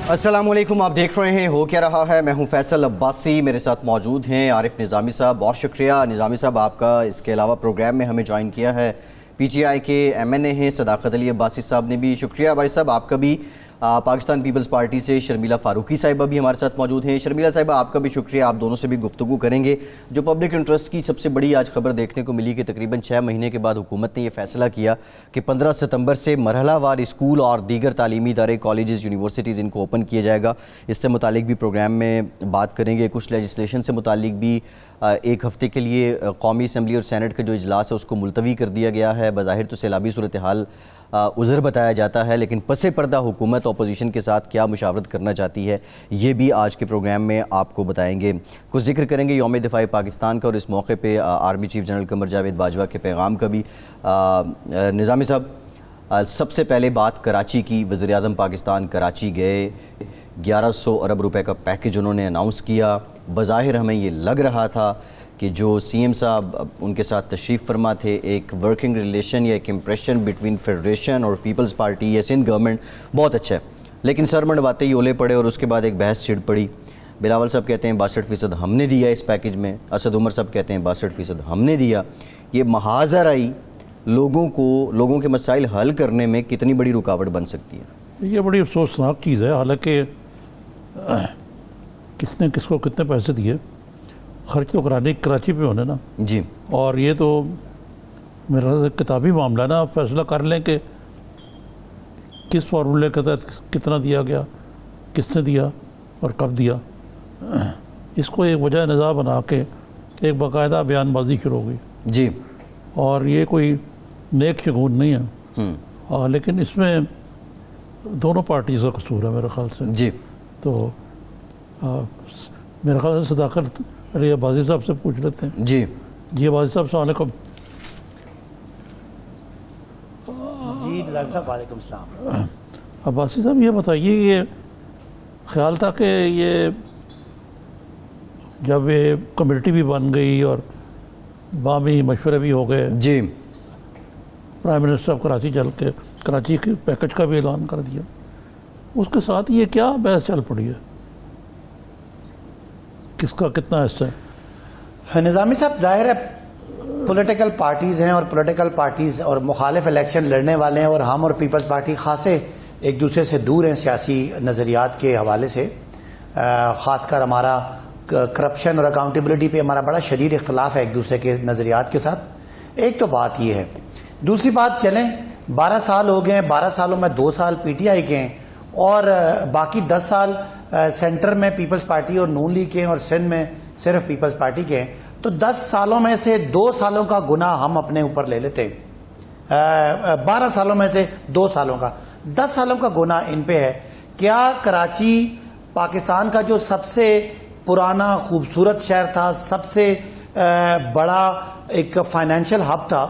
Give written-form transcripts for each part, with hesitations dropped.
السلام علیکم، آپ دیکھ رہے ہیں ہو کیا رہا ہے۔ میں ہوں فیصل عباسی، میرے ساتھ موجود ہیں عارف نظامی صاحب۔ بہت شکریہ نظامی صاحب آپ کا، اس کے علاوہ پروگرام میں ہمیں جوائن کیا ہے پی ٹی آئی کے ایم این اے ہیں صداقت علی عباسی صاحب نے بھی۔ شکریہ بھائی صاحب آپ کا بھی۔ پاکستان پیپلز پارٹی سے شرمیلا فاروقی صاحبہ بھی ہمارے ساتھ موجود ہیں۔ شرمیلا صاحبہ آپ کا بھی شکریہ، آپ دونوں سے بھی گفتگو کریں گے۔ جو پبلک انٹرسٹ کی سب سے بڑی آج خبر دیکھنے کو ملی کہ تقریباً 6 مہینے کے بعد حکومت نے یہ فیصلہ کیا کہ 15 ستمبر سے مرحلہ وار اسکول اور دیگر تعلیمی ادارے، کالجز، یونیورسٹیز ان کو اوپن کیا جائے گا۔ اس سے متعلق بھی پروگرام میں بات کریں گے۔ کچھ لیجسلیشن سے متعلق بھی ایک ہفتے کے لیے قومی اسمبلی اور سینٹ کا جو اجلاس ہے اس کو ملتوی کر دیا گیا ہے۔ بظاہر تو سیلابی صورتحال عذر بتایا جاتا ہے، لیکن پس پردہ حکومت اپوزیشن کے ساتھ کیا مشاورت کرنا چاہتی ہے یہ بھی آج کے پروگرام میں آپ کو بتائیں گے۔ کچھ ذکر کریں گے یوم دفاع پاکستان کا، اور اس موقع پہ army chief general Qamar Javed Bajwa کے پیغام کا بھی۔ نظامی صاحب، سب سے پہلے بات کراچی کی۔ وزیر اعظم پاکستان کراچی گئے، 1100 ارب روپے کا پیکج انہوں نے اناؤنس کیا۔ بظاہر ہمیں یہ لگ رہا تھا کہ جو سی ایم صاحب ان کے ساتھ تشریف فرما تھے، ایک ورکنگ ریلیشن یا ایک امپریشن بٹوین فیڈریشن اور پیپلز پارٹی یا سندھ گورنمنٹ بہت اچھا ہے، لیکن سر منڈواتے ہی اولے پڑے اور اس کے بعد ایک بحث چھڑ پڑی۔ بلاول صاحب کہتے ہیں 62% ہم نے دیا اس پیکج میں، اسد عمر صاحب کہتے ہیں 62% ہم نے دیا۔ یہ محاذ آرائی لوگوں کے مسائل حل کرنے میں کتنی بڑی رکاوٹ بن سکتی ہے؟ یہ بڑی افسوسناک چیز ہے۔ حالانکہ کس نے کس کو کتنے پیسے دیے، خرچ تو کراچی پہ ہونے نا جی، اور یہ تو میرا کتابی معاملہ ہے نا۔ آپ فیصلہ کر لیں کہ کس فارمولے کے تحت کتنا دیا گیا، کس نے دیا اور کب دیا۔ اس کو ایک وجہ نظام بنا کے ایک باقاعدہ بیان بازی شروع ہو گئی جی، اور یہ کوئی نیک شگون نہیں ہے، لیکن اس میں دونوں پارٹیز کا قصور ہے میرے خیال سے۔ جی، تو میرے خیال سے صداقت علی عباسی صاحب سے پوچھ لیتے ہیں۔ جی، جی عباسی صاحب السلام علیکم۔ جی نظام صاحب وعلیکم السلام۔ عباسی صاحب یہ بتائیے، یہ خیال تھا کہ یہ جب یہ کمیٹی بھی بن گئی اور باہمی مشورے بھی ہو گئے، جی، پرائم منسٹر صاحب کراچی چل کے کراچی کے پیکج کا بھی اعلان کر دیا، اس کے ساتھ یہ کیا بحث چل پڑی ہے، کس کا کتنا حصہ ہے؟ نظامی صاحب ظاہر ہے پولیٹیکل پارٹیز ہیں اور پولیٹیکل پارٹیز اور مخالف الیکشن لڑنے والے ہیں، اور ہم اور پیپلز پارٹی خاصے ایک دوسرے سے دور ہیں سیاسی نظریات کے حوالے سے۔ خاص کر ہمارا کرپشن اور اکاؤنٹیبلٹی پہ ہمارا بڑا شدید اختلاف ہے ایک دوسرے کے نظریات کے ساتھ۔ ایک تو بات یہ ہے۔ دوسری بات، چلیں 12 سال ہو گئے ہیں، 12 سالوں میں 2 سال پی ٹی آئی کے ہیں اور باقی 10 سال سینٹر میں پیپلز پارٹی اور نون لیگ کے ہیں اور سندھ میں صرف پیپلز پارٹی کے ہیں، تو 10 سالوں میں سے 2 سالوں کا گناہ ہم اپنے اوپر لے لیتے ہیں۔ 12 سالوں میں سے 2 سالوں کا، 10 سالوں کا گناہ ان پہ ہے۔ کیا کراچی پاکستان کا جو سب سے پرانا خوبصورت شہر تھا، سب سے بڑا ایک فائنینشیل ہب تھا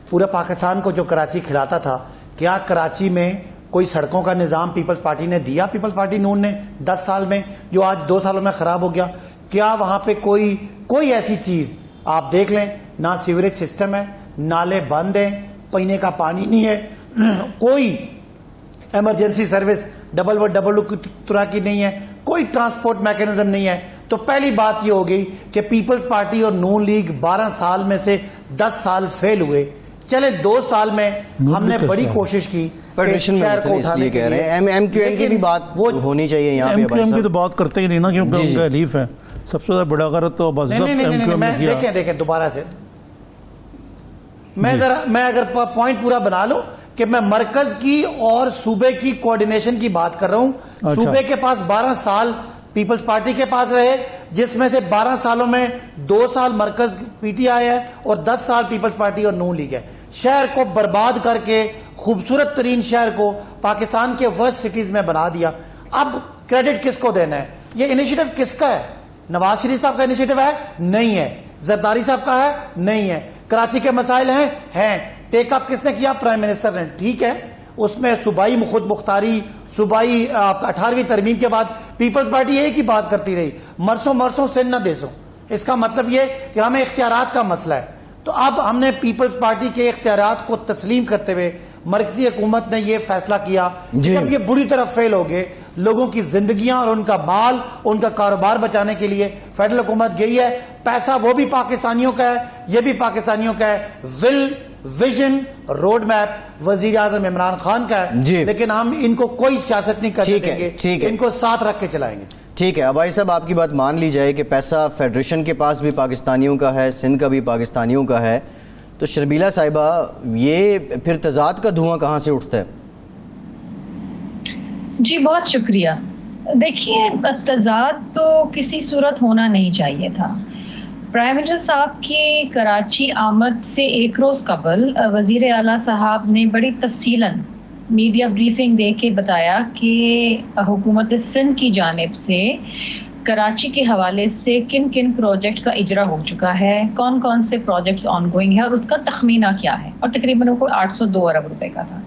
پورے پاکستان کو جو کراچی کھلاتا تھا، کیا کراچی میں کوئی سڑکوں کا نظام پیپلز پارٹی نے دیا؟ پیپلز پارٹی نون نے 10 سال میں، جو آج 2 سالوں میں خراب ہو گیا؟ کیا وہاں پہ کوئی ایسی چیز آپ دیکھ لیں؟ نہ سیوریج سسٹم ہے، نالے بند ہیں، پینے کا پانی نہیں ہے، کوئی ایمرجنسی سروس ڈبل طرح کی نہیں ہے، کوئی ٹرانسپورٹ میکینزم نہیں ہے۔ تو پہلی بات یہ ہو گئی کہ پیپلز پارٹی اور نون لیگ 12 سال میں سے 10 سال فیل ہوئے۔ چلے 2 سال میں ہم نے بڑی کوشش کی فیڈریشن میں اس لیے کہہ رہے ہیں ایم کیو ایم کی بھی بات ہونی چاہیے یہاں پہ۔ ایم کیو ایم کی تو بات کرتے ہی نہیں نا، کیونکہ ان کا حلیف ہے۔ سب سے زیادہ بڑا غلط تو عباسی صاحب ایم کیو ایم نے کیا۔ دیکھیں دوبارہ سے میں اگر پوائنٹ پورا بنا لوں کہ میں مرکز کی اور صوبے کی کوارڈینیشن کی بات کر رہا ہوں۔ صوبے کے پاس 12 سال پیپلز پارٹی کے پاس رہے، جس میں سے 12 سالوں میں 2 سال مرکز پی ٹی آئی ہے اور 10 سال پیپلز پارٹی اور نون لیگ ہے۔ شہر کو برباد کر کے خوبصورت ترین شہر کو پاکستان کے ورسٹ سٹیز میں بنا دیا۔ اب کریڈٹ کس کو دینا ہے؟ یہ انیشیٹو کس کا ہے؟ نواز شریف صاحب کا انیشیٹو ہے؟ نہیں ہے۔ زرداری صاحب کا ہے؟ نہیں ہے۔ کراچی کے مسائل ہیں، ٹیک اپ کس نے کیا؟ پرائم منسٹر نے۔ ٹھیک ہے، اس میں صوبائی خود مختاری، صوبائی 18ویں ترمیم کے بعد پیپلز پارٹی ایک ہی بات کرتی رہی، مرسوں سندھ نہ دیسوں۔ اس کا مطلب یہ کہ ہمیں اختیارات کا مسئلہ ہے۔ تو اب ہم نے پیپلز پارٹی کے اختیارات کو تسلیم کرتے ہوئے مرکزی حکومت نے یہ فیصلہ کیا کہ جب یہ بری طرح فیل ہو گئے، لوگوں کی زندگیاں اور ان کا مال، ان کا کاروبار بچانے کے لیے فیڈرل حکومت گئی ہے. پیسہ وہ بھی پاکستانیوں کا ہے، یہ بھی پاکستانیوں کا ہے. ویژن روڈ میپ وزیر اعظم عمران خان کا ہے، لیکن ہم ان کو کوئی سیاست نہیں کرنے دیں گے، ان کو ساتھ رکھ کے چلائیں گے. ٹھیک ہے ابائی صاحب، آپ کی بات مان لی جائے کہ پیسہ فیڈریشن کے پاس بھی پاکستانیوں کا ہے، سندھ کا بھی پاکستانیوں کا ہے، تو شرمیلا صاحبہ یہ پھر تضاد کا دھواں کہاں سے اٹھتا ہے؟ جی بہت شکریہ. دیکھیے تضاد تو کسی صورت ہونا نہیں چاہیے تھا. پرائم منسٹر صاحب کی کراچی آمد سے ایک روز قبل وزیر اعلیٰ صاحب نے بڑی تفصیلاً میڈیا بریفنگ دے کے بتایا کہ حکومت سندھ کی جانب سے کراچی کے حوالے سے کن کن پروجیکٹ کا اجرا ہو چکا ہے، کون کون سے پروجیکٹس آن گوئنگ ہے اور اس کا تخمینہ کیا ہے، اور تقریباً وہ 802 ارب روپے کا تھا.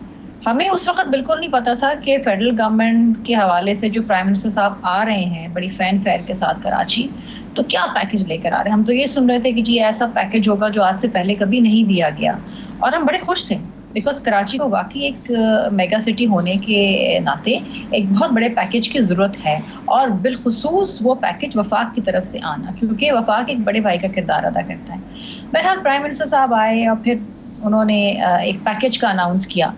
ہمیں اس وقت بالکل نہیں پتا تھا کہ فیڈرل گورنمنٹ کے حوالے سے جو پرائم منسٹر صاحب آ رہے ہیں بڑی فین فیئر کے ساتھ کراچی، تو کیا پیکج لے کر آ رہے ہیں. ہم تو یہ سن رہے تھے کہ جی ایسا پیکج ہوگا جو آج سے پہلے کبھی نہیں دیا گیا، اور ہم بڑے خوش تھے بیکاز کراچی کو واقعی ایک میگا سٹی ہونے کے ناطے ایک بہت بڑے پیکج کی ضرورت ہے، اور بالخصوص وہ پیکج وفاق کی طرف سے آنا، کیونکہ وفاق ایک بڑے بھائی کا کردار ادا کرتا ہے. بہرحال پرائم منسٹر صاحب آئے اور پھر انہوں نے ایک پیکج کا اناؤنس کیا.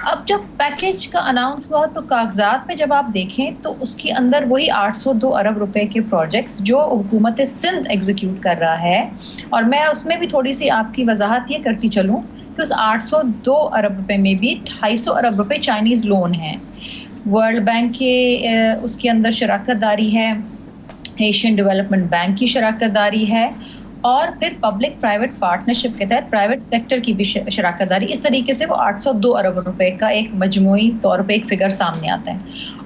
اب جب پیکج کا اناؤنس ہوا تو کاغذات میں جب آپ دیکھیں تو اس کے اندر وہی 802 ارب روپے کے پروجیکٹس جو حکومت سندھ ایگزیکیوٹ کر رہا ہے، اور میں اس میں بھی تھوڑی سی آپ کی وضاحت یہ کرتی چلوں کہ اس 802 ارب روپے میں بھی 250 ارب روپے چائنیز لون ہیں. ورلڈ بینک کے اس کے اندر شراکت داری ہے، ایشین ڈیولپمنٹ بینک کی شراکت داری ہے، اور پھر پبلک پرائیویٹ پارٹنرشپ کے تحت پرائیویٹ سیکٹر کی بھی شراکت داری. اس طریقے سے وہ 802 ارب روپے کا ایک مجموعی طور پہ ایک فگر سامنے آتا ہے.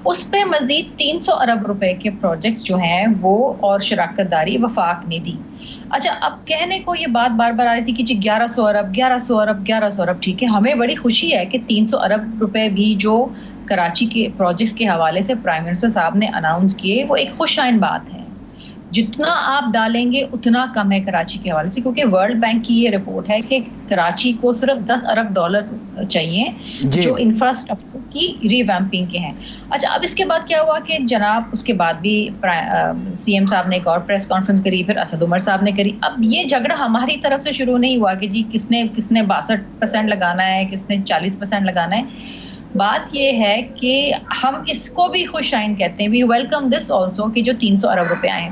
اس پہ مزید 300 ارب روپے کے پروجیکٹس جو ہیں وہ اور شراکت داری وفاق نے دی. اچھا، اب کہنے کو یہ بات بار بار آ رہی تھی کہ جی 1100 ارب، ٹھیک ہے، ہمیں بڑی خوشی ہے کہ 300 ارب روپے بھی جو کراچی کے پروجیکٹس کے حوالے سے پرائم منسٹر صاحب نے اناؤنس کیے، وہ ایک خوش آئند بات ہے. جتنا آپ ڈالیں گے اتنا کم ہے کراچی کے حوالے سے، کیونکہ ورلڈ بینک کی یہ رپورٹ ہے کہ کراچی کو صرف 10 ارب ڈالر چاہیے جو انفراسٹرکچر کی ری ویمپنگ کے ہیں. اچھا، اب اس کے بعد کیا ہوا کہ جناب اس کے بعد بھی سی ایم صاحب نے ایک اور پریس کانفرنس کری، پھر اسد عمر صاحب نے کری. اب یہ جھگڑا ہماری طرف سے شروع نہیں ہوا کہ جی کس نے 62% لگانا ہے، کس نے 40% لگانا ہے. بات یہ ہے کہ ہم اس کو بھی خوش آئند کہتے ہیں، وی ویلکم دس آلسو کہ جو 300 ارب روپے آئے ہیں.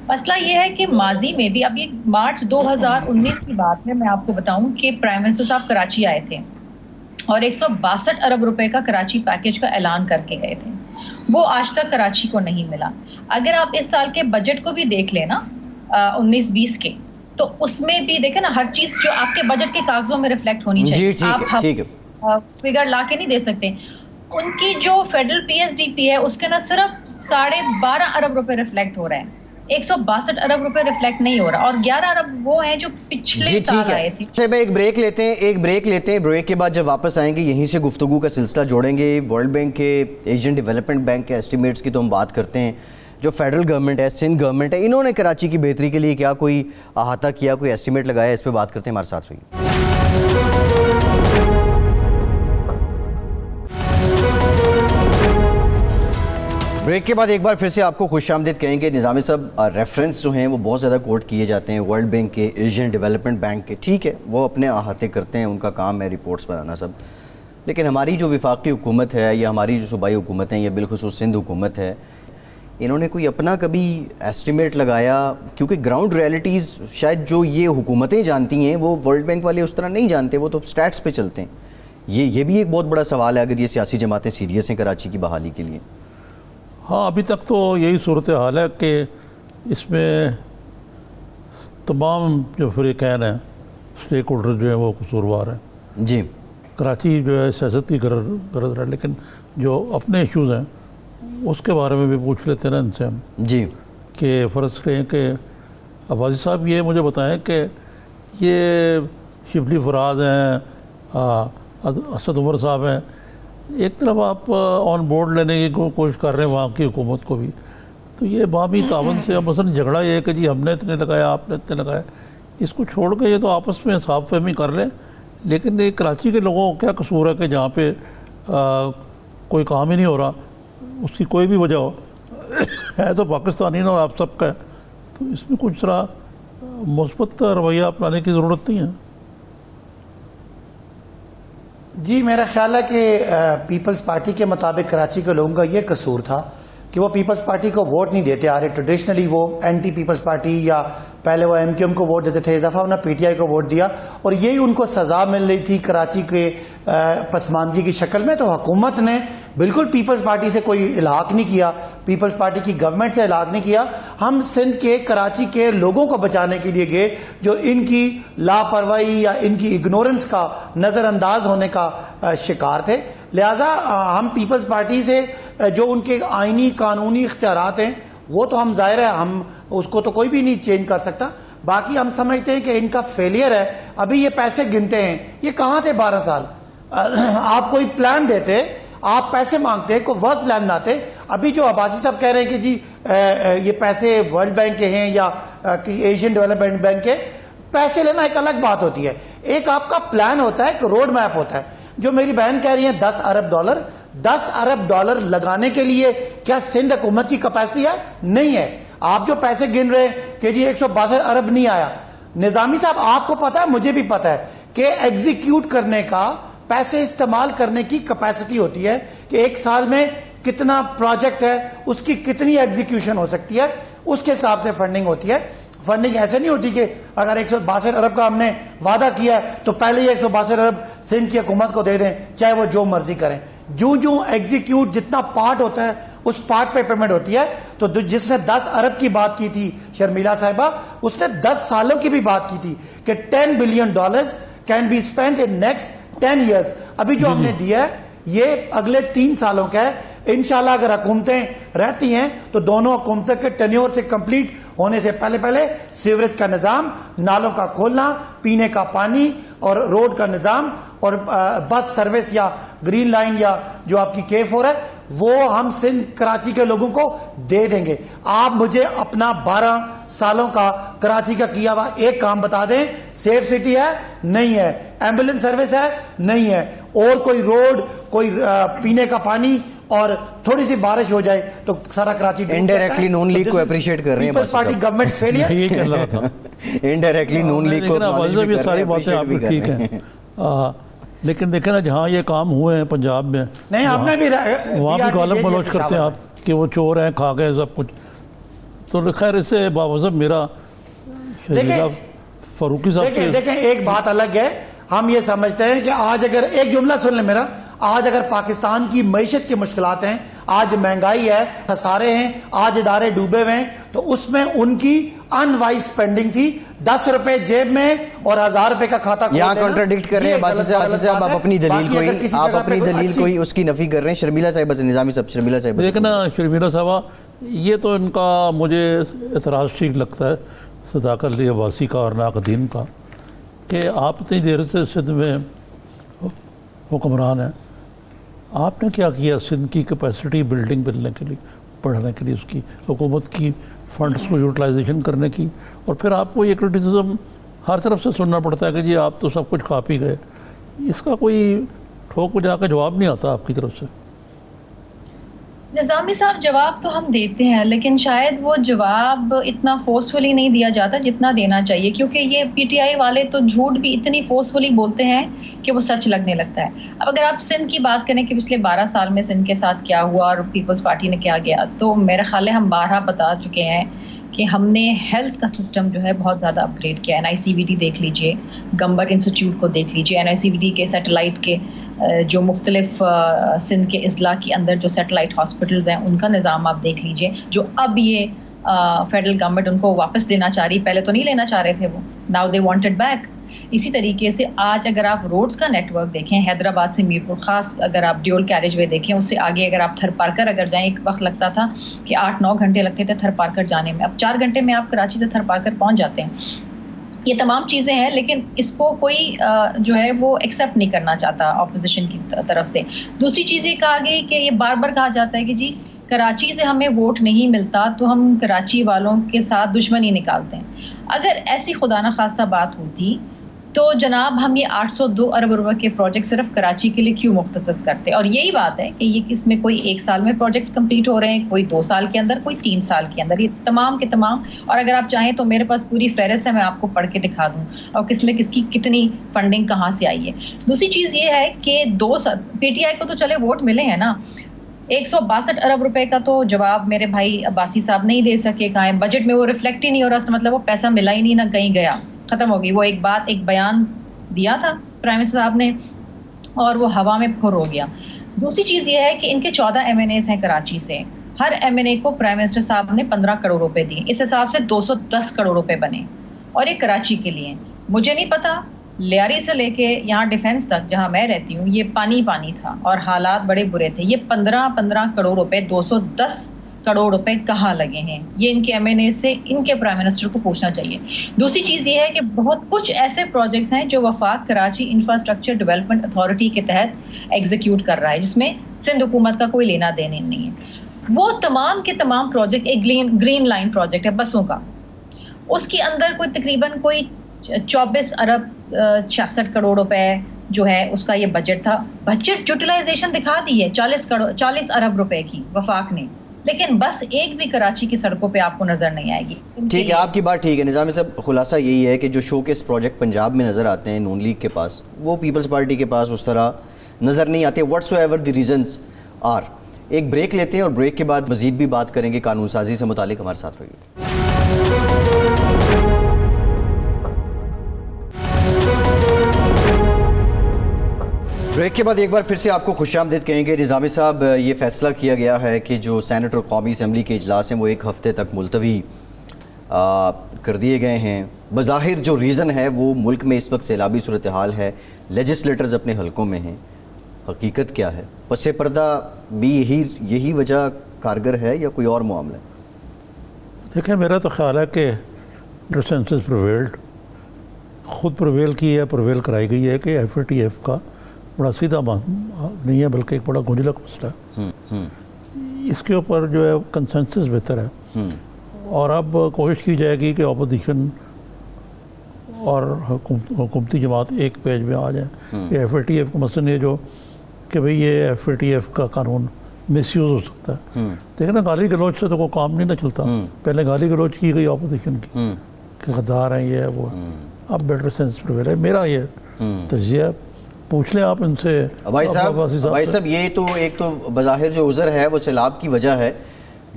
مسئلہ یہ ہے کہ ماضی میں بھی، اب یہ مارچ 2019 کی بات ہے، میں آپ کو بتاؤں کہ پرائم منسٹر صاحب کراچی آئے تھے اور 162 ارب روپے کا کراچی پیکج کا اعلان کر کے گئے تھے. وہ آج تک کراچی کو نہیں ملا. اگر آپ اس سال کے بجٹ کو بھی دیکھ لیں نا 19-20 کے، تو اس میں بھی دیکھیں نا ہر چیز جو آپ کے بجٹ کے کاغذوں میں ریفلیکٹ ہونی چاہیے. آپ فگر لا کے نہیں دے سکتے. ان کی جو federal P S D P ہے اس کے نا صرف 12.5 ارب روپے ریفلیکٹ ہو رہا ہے، 162 ارب روپے ریفلیکٹ نہیں ہو رہا، اور 11 ارب وہ ہیں جو پچھلے سال آئے تھے. ایک بریک لیتے ہیں. بریک کے بعد جب واپس آئیں گے یہیں سے گفتگو کا سلسلہ جوڑیں گے. ورلڈ بینک کے، ایشین ڈیولپمنٹ بینک کے ایسٹیمیٹس کی تو ہم بات کرتے ہیں. جو فیڈرل گورنمنٹ ہے، سندھ گورنمنٹ ہے، انہوں نے کراچی کی بہتری کے لیے کیا کوئی احاطہ کیا، کوئی ایسٹیمیٹ لگایا، اس پہ بات کرتے ہیں. ہمارے ساتھ رہیے. بریک کے بعد ایک بار پھر سے آپ کو خوش آمدید کہیں گے. نظامی صاحب، ریفرنس جو ہیں وہ بہت زیادہ کوٹ کیے جاتے ہیں ورلڈ بینک کے، ایشین ڈیولپمنٹ بینک کے. ٹھیک ہے، وہ اپنے احاطے کرتے ہیں، ان کا کام ہے رپورٹس بنانا سب. لیکن ہماری جو وفاقی حکومت ہے یا ہماری جو صوبائی حکومت ہیں یا بالخصوص سندھ حکومت ہے، انہوں نے کوئی اپنا کبھی ایسٹیمیٹ لگایا؟ کیونکہ گراؤنڈ ریئلٹیز شاید جو یہ حکومتیں جانتی ہیں وہ ورلڈ بینک والے اس طرح نہیں جانتے، وہ تو سٹیٹس پہ چلتے ہیں. یہ بھی ایک بہت بڑا سوال ہے اگر یہ سیاسی جماعتیں سیریس ہیں کراچی کی بحالی کے لیے. ہاں، ابھی تک تو یہی صورتحال ہے کہ اس میں تمام جو فریقین ہیں، اسٹیک ہولڈر جو ہیں وہ قصوروار ہیں. جی، کراچی جو ہے سیاست کی غرض ہے، لیکن جو اپنے ایشوز ہیں اس کے بارے میں بھی پوچھ لیتے ہیں نا ان سے ہم. جی، کہ فرض کریں کہ عباسی صاحب یہ مجھے بتائیں کہ یہ شبلی فراز ہیں، اسد عمر صاحب ہیں، ایک طرف آپ آن بورڈ لینے کی کوشش کر رہے ہیں وہاں کی حکومت کو بھی، تو یہ باہمی تعاون سے مثلاً جھگڑا یہ ہے کہ جی ہم نے اتنے لگایا، آپ نے اتنے لگایا، اس کو چھوڑ کے یہ تو آپس میں صاف فہمی کر لیں. لیکن یہ کراچی کے لوگوں کا کیا قصور ہے کہ جہاں پہ کوئی کام ہی نہیں ہو رہا, اس کی کوئی بھی وجہ ہو, ہے تو پاکستانی نا اور آپ سب کا ہے, تو اس میں کچھ ذرا مثبت رویہ اپنانے کی ضرورت نہیں ہے. جی میرا خیال ہے کہ پیپلز پارٹی کے مطابق کراچی کے لوگوں کا یہ قصور تھا کہ وہ پیپلز پارٹی کو ووٹ نہیں دیتے آ رہے. ٹریڈیشنلی وہ اینٹی پیپلز پارٹی یا پہلے وہ ایم کیو ایم کو ووٹ دیتے تھے, اس دفعہ انہوں نے پی ٹی آئی کو ووٹ دیا, اور یہی ان کو سزا مل رہی تھی کراچی کے پسماندگی کی شکل میں. تو حکومت نے بالکل پیپلز پارٹی سے کوئی الحاق نہیں کیا, پیپلز پارٹی کی گورنمنٹ سے الحاق نہیں کیا. ہم سندھ کے کراچی کے لوگوں کو بچانے کے لیے گئے جو ان کی لاپرواہی یا ان کی اگنورنس کا نظر انداز ہونے کا شکار تھے. لہٰذا ہم پیپلز پارٹی سے جو ان کے آئینی قانونی اختیارات ہیں وہ تو ہم ظاہر ہے ہم اس کو تو کوئی بھی نہیں چینج کر سکتا. باقی ہم سمجھتے ہیں کہ ان کا فیلئر ہے. ابھی یہ پیسے گنتے ہیں, یہ کہاں تھے 12 سال؟ آپ کوئی پلان دیتے, آپ پیسے مانگتے, کوئی ورک پلان لاتے. ابھی جو عباسی صاحب کہہ رہے ہیں کہ جی یہ پیسے ورلڈ بینک کے ہیں یا ایشین ڈیولپمنٹ بینک کے, پیسے لینا ایک الگ بات ہوتی ہے. ایک آپ کا پلان ہوتا ہے, ایک روڈ میپ ہوتا ہے. جو میری بہن کہہ رہی ہیں 10 ارب ڈالر, 10 ارب ڈالر لگانے کے لیے کیا سندھ حکومت کی کیپیسٹی ہے؟ نہیں ہے. آپ جو پیسے گن رہے ہیں کہ جی 162 ارب نہیں آیا, نظامی صاحب آپ کو پتا ہے, مجھے بھی پتا ہے کہ ایگزیکیوٹ کرنے کا, پیسے استعمال کرنے کی کیپیسٹی ہوتی ہے کہ ایک سال میں کتنا پروجیکٹ ہے, اس کی کتنی ایگزیکیوشن ہو سکتی ہے, اس کے حساب سے فنڈنگ ہوتی ہے. فنڈنگ ایسے نہیں ہوتی کہ اگر 162 ارب کا ہم نے وعدہ کیا ہے تو پہلے ہی 162 ارب سندھ کی حکومت کو دے دیں, چاہے وہ جو مرضی کریں. جو ایگزیکیوٹ جتنا پارٹ ہوتا ہے اس پارٹ پہ پیمنٹ ہوتی ہے. تو جس نے 10 ارب کی بات کی تھی شرمیلا صاحبہ, اس نے 10 سالوں کی بھی بات کی تھی کہ $10 billion can be spend in next 10 years. ابھی جو ہم نے دیا ہے یہ اگلے 3 سالوں کا ہے. انشاءاللہ اگر حکومتیں رہتی ہیں تو دونوں حکومتوں کے ٹینیور سے کمپلیٹ ہونے سے پہلے سیوریج کا نظام, نالوں کا کھولنا, پینے کا پانی اور روڈ کا نظام اور بس سروس یا گرین لائن یا جو آپ کی K4 ہے وہ ہم سندھ کراچی کے لوگوں کو دے دیں گے. آپ مجھے اپنا 12 سالوں کا کراچی کا کیا ہوا ایک کام بتا دیں. سیف سٹی ہے؟ نہیں ہے. ایمبولینس سروس ہے؟ نہیں ہے. اور کوئی روڈ, کوئی پینے کا پانی, اور تھوڑی سی بارش ہو جائے تو سارا کراچی انڈائریکٹلی نون لیگ کو اپریشیٹ کر رہے ہیں پیپلز پارٹی گورنمنٹ فیلئر. یہی کہہ رہا تھا انڈائریکٹلی نون لیگ کو یہ ساری باتیں آپ کی ٹھیک ہیں, لیکن دیکھیں نا جہاں یہ کام ہوئے ہیں پنجاب میں, نہیں ہم نے بھی وہاں بھی غالب بلوچ کرتے ہیں آپ کہ وہ چور ہیں, کھا گئے سب کچھ. تو خیر اس سے باوجود میرا فاروقی صاحب سے دیکھیں ایک بات الگ ہے. ہم یہ سمجھتے ہیں کہ آج اگر ایک جملہ سن لیں میرا, آج اگر پاکستان کی معیشت کی مشکلات ہیں, آج مہنگائی ہے, خسارے ہیں, آج ادارے ڈوبے ہوئے ہیں, تو اس میں ان کی ان وائز سپینڈنگ تھی. 10 روپے جیب میں اور 1000 روپے کا کھاتا کھول دینا. یہاں کنٹراڈکٹ کر رہے ہیں باسی صاحب, آپ اپنی دلیل کوئی اس کی نفی کر رہے ہیں. شرمیلا صاحبہ سے, نظامی صاحب, شرمیلا صاحبہ دیکھنا شرمیلا صاحبہ, یہ تو ان کا مجھے اعتراض ٹھیک لگتا ہے صداقت علی عباسی کا اور ناقدین کا کہ آپ اتنی دیر سے سندھ میں حکمران ہیں, آپ نے کیا کیا سندھ کی کیپیسٹی بلڈنگ بننے کے لیے, بڑھانے کے لیے, اس کی حکومت کی فنڈز کو یوٹیلائزیشن کرنے کی. اور پھر آپ کو یہ کرٹیسزم ہر طرف سے سننا پڑتا ہے کہ جی آپ تو سب کچھ کھا پی گئے. اس کا کوئی ٹھوک بجا کے جواب نہیں آتا آپ کی طرف سے. نظامی صاحب جواب تو ہم دیتے ہیں, لیکن شاید وہ جواب اتنا فورسفلی نہیں دیا جاتا جتنا دینا چاہیے, کیونکہ یہ پی ٹی آئی والے تو جھوٹ بھی اتنی فورسفلی بولتے ہیں کہ وہ سچ لگنے لگتا ہے. اب اگر آپ سندھ کی بات کریں کہ پچھلے 12 سال میں سندھ کے ساتھ کیا ہوا اور پیپلز پارٹی نے کیا گیا, تو میرا خیال ہے ہم بارہا بتا چکے ہیں کہ ہم نے ہیلتھ کا سسٹم جو ہے بہت زیادہ اپ گریڈ کیا ہے. NICVT دیکھ لیجئے, گمبر انسٹیٹیوٹ کو دیکھ لیجئے, NICVT کے سیٹلائٹ کے جو مختلف سندھ کے اضلاع کے اندر جو سیٹلائٹ ہاسپٹلز ہیں ان کا نظام آپ دیکھ لیجئے, جو اب یہ فیڈرل گورنمنٹ ان کو واپس دینا چاہ رہی. پہلے تو نہیں لینا چاہ رہے تھے وہ, now they want it back. اسی طریقے سے آج اگر آپ روڈز کا نیٹ ورک دیکھیں, حیدرآباد سے میرپور, خاص اگر آپ ڈیول کیریج وے دیکھیں, اس سے آگے اگر آپ تھر پارکر اگر جائیں, ایک وقت لگتا تھا کہ 8-9 گھنٹے لگتے تھے تھر پارکر جانے میں, اب 4 گھنٹے میں آپ کراچی سے تھر پارکر پہنچ جاتے ہیں. یہ تمام چیزیں ہیں, لیکن اس کو کوئی جو ہے وہ ایکسیپٹ نہیں کرنا چاہتا اپوزیشن کی طرف سے. دوسری چیز یہ کہا گئی کہ یہ بار بار کہا جاتا ہے کہ جی کراچی سے ہمیں ووٹ نہیں ملتا تو ہم کراچی والوں کے ساتھ دشمنی نکالتے ہیں. اگر ایسی خدا نخواستہ بات ہوتی تو جناب ہم یہ 802 ارب روپے کے پروجیکٹ صرف کراچی کے لیے کیوں مختص کرتے؟ اور یہی بات ہے کہ یہ اس میں کوئی 1 سال میں پروجیکٹس کمپلیٹ ہو رہے ہیں, کوئی 2 سال کے اندر, کوئی 3 سال کے اندر, یہ تمام کے تمام. اور اگر آپ چاہیں تو میرے پاس پوری فہرست ہے, میں آپ کو پڑھ کے دکھا دوں اور کس میں کس کی کتنی فنڈنگ کہاں سے آئی ہے. دوسری چیز یہ ہے کہ پی ٹی آئی کو تو چلے ووٹ ملے ہیں نا, 162 ارب روپے کا تو جواب میرے بھائی عباسی صاحب نہیں دے سکے. کہاں ہے بجٹ میں وہ ریفلیکٹ ہی نہیں ہو رہا, مطلب وہ پیسہ ملا ہی نہیں, نہ کہیں گیا, ختم ہو گئی. وہ ایک بیان دیا تھا پرائم منسٹر صاحب نے اور وہ ہوا میں پھر ہو گیا. دوسری چیز یہ ہے کہ ان کے 14 ایم این ایز ہیں کراچی سے, ہر ایم این اے کو پرائم منسٹر صاحب نے 15 کروڑ روپے دیے, اس حساب سے 210 کروڑ روپے بنے, اور یہ کراچی کے لیے. مجھے نہیں پتا, لیاری سے لے کے یہاں ڈیفینس تک جہاں میں رہتی ہوں یہ پانی تھا اور حالات بڑے برے تھے. یہ 15 کروڑ روپے 210 کروڑ روپے کہاں لگے ہیں, یہ ان کے ایم این اے سے ان کے پرائم منسٹر کو پوچھنا چاہیے. دوسری چیز یہ ہے کہ بہت کچھ ایسے پروجیکٹس ہیں جو وفاق کراچی انفراسٹرکچر ڈیولپمنٹ اتھارٹی کے تحت ایگزیکیوٹ کر رہا ہے, جس میں سندھ حکومت کا کوئی لینا دینا نہیں ہے. وہ تمام کے تمام پروجیکٹ, ایک گرین لائن پروجیکٹ ہے بسوں کا, اس کے اندر کوئی تقریباً کوئی 24 ارب 66 کروڑ روپے جو ہے اس کا یہ بجٹ تھا. بجٹ یوٹیلائزیشن دکھا دی ہے 40 ارب روپے کی وفاق نے, لیکن بس ایک بھی کراچی کی سڑکوں پہ آپ کو نظر نہیں آئے گی. ٹھیک ہے, آپ کی بات ٹھیک ہے نظامی صاحب. خلاصہ یہی ہے کہ جو شو کیس پروجیکٹ پنجاب میں نظر آتے ہیں نون لیگ کے پاس, وہ پیپلز پارٹی کے پاس اس طرح نظر نہیں آتے. Whatsoever the reasons are. ایک بریک لیتے ہیں اور بریک کے بعد مزید بھی بات کریں گے قانون سازی سے متعلق. ہمارے ساتھ رہیے. بریک کے بعد ایک بار پھر سے آپ کو خوش آمدید کہیں گے. نظامی صاحب, یہ فیصلہ کیا گیا ہے کہ جو سینٹ اور قومی اسمبلی کے اجلاس ہیں وہ 1 ہفتے تک ملتوی کر دیے گئے ہیں. بظاہر جو ریزن ہے وہ ملک میں اس وقت سیلابی صورتحال ہے, لیجسلیٹرز اپنے حلقوں میں ہیں. حقیقت کیا ہے؟ پس پردہ بھی یہی وجہ کارگر ہے یا کوئی اور معاملہ ہے؟ دیکھیں, میرا تو خیال ہے کہ ڈسنسس پرویلڈ, خود پرویل کی ہے, پرویل کرائی گئی ہے کہ ایف اے ٹی ایف کا بڑا سیدھا نہیں ہے بلکہ ایک بڑا گنجلک مسئلہ ہے. اس کے اوپر جو ہے کنسنسس بہتر ہے, اور اب کوشش کی جائے گی کہ اپوزیشن اور حکومتی جماعت ایک پیج میں آ جائیں. یہ ایف اے ٹی ایف کا مثلاً یہ جو کہ بھئی یہ ایف اے ٹی ایف کا قانون مس یوز ہو سکتا ہے. دیکھیں نا, گالی گلوچ سے تو کوئی کام نہیں نہ چلتا. پہلے گالی گلوچ کی گئی اپوزیشن کی کہ غدار ہیں یہ وہ, اب بیٹر سینس پرویل ہے. میرا یہ تجزیہ, پوچھ لیں آپ ان سے. بھائی صاحب, یہ تو ایک تو بظاہر جو عذر ہے وہ سیلاب کی وجہ ہے,